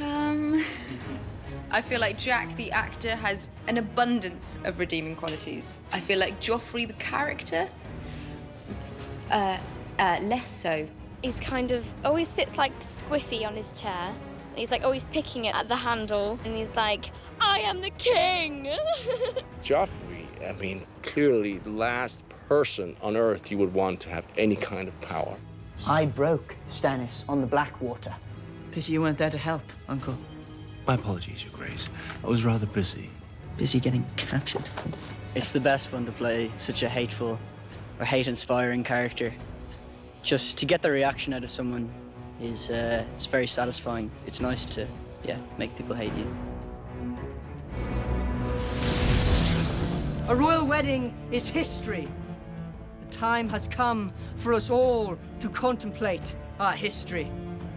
I feel like Jack, the actor, has an abundance of redeeming qualities. I feel like Joffrey, the character, less so. He's kind of always sits like squiffy on his chair. He's like always picking it at the handle, and he's like, I am the king! Joffrey, I mean, clearly the last person on Earth you would want to have any kind of power. I broke Stannis on the Blackwater. Pity you weren't there to help, Uncle. My apologies, Your Grace. I was rather busy. Busy getting captured. It's the best fun to play such a hateful or hate-inspiring character. Just to get the reaction out of someone is it's very satisfying. It's nice to, make people hate you. A royal wedding is history. The time has come for us all to contemplate our history.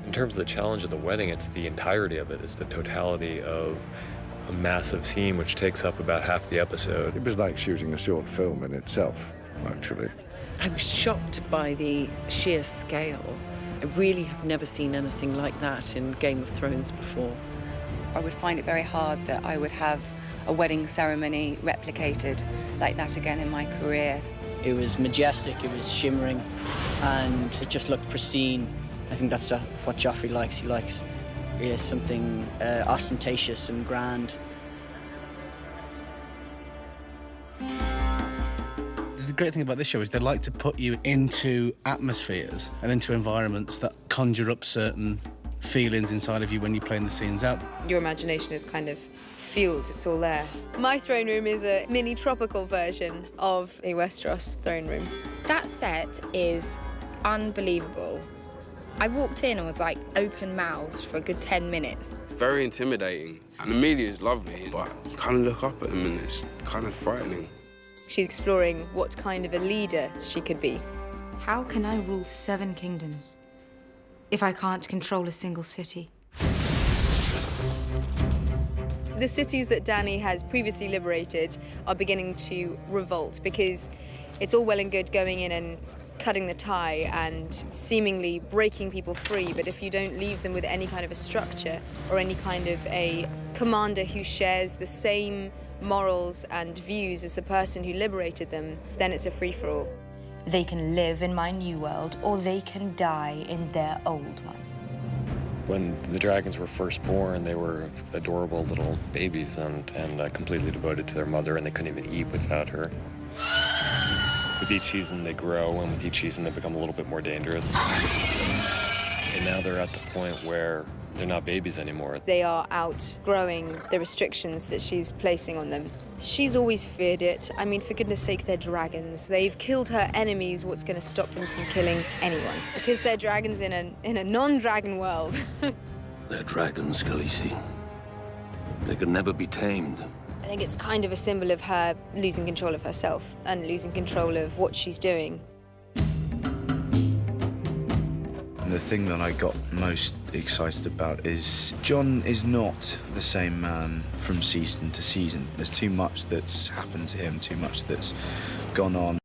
In terms of the challenge of the wedding, it's the entirety of it. It's the totality of a massive scene which takes up about half the episode. It was like shooting a short film in itself, actually. I was shocked by the sheer scale. I really have never seen anything like that in Game of Thrones before. I would find it very hard that I would have a wedding ceremony replicated like that again in my career. It was majestic, it was shimmering, and it just looked pristine. I think that's what Joffrey likes. He likes really something ostentatious and grand. The great thing about this show is they like to put you into atmospheres and into environments that conjure up certain feelings inside of you when you're playing the scenes out. Your imagination is kind of fueled, it's all there. My throne room is a mini tropical version of a Westeros throne room. That set is unbelievable. I walked in and was like open-mouthed for a good 10 minutes. Very intimidating. And the media is lovely, but you kind of look up at them and it's kind of frightening. She's exploring what kind of a leader she could be. How can I rule 7 kingdoms if I can't control a single city? The cities that Dany has previously liberated are beginning to revolt because it's all well and good going in and cutting the tie and seemingly breaking people free, but if you don't leave them with any kind of a structure or any kind of a commander who shares the same morals and views as the person who liberated them, then it's a free-for-all. They can live in my new world, or they can die in their old one. When the dragons were first born, they were adorable little babies and completely devoted to their mother, and they couldn't even eat without her. With each season, they grow, and with each season, they become a little bit more dangerous. And now they're at the point where they're not babies anymore. They are outgrowing the restrictions that she's placing on them. She's always feared it. I mean, for goodness sake, they're dragons. They've killed her enemies. What's going to stop them from killing anyone? Because they're dragons in a non-dragon world. They're dragons, Khaleesi. They can never be tamed. I think it's kind of a symbol of her losing control of herself and losing control of what she's doing. The thing that I got most excited about is Jon is not the same man from season to season. There's too much that's happened to him, too much that's gone on.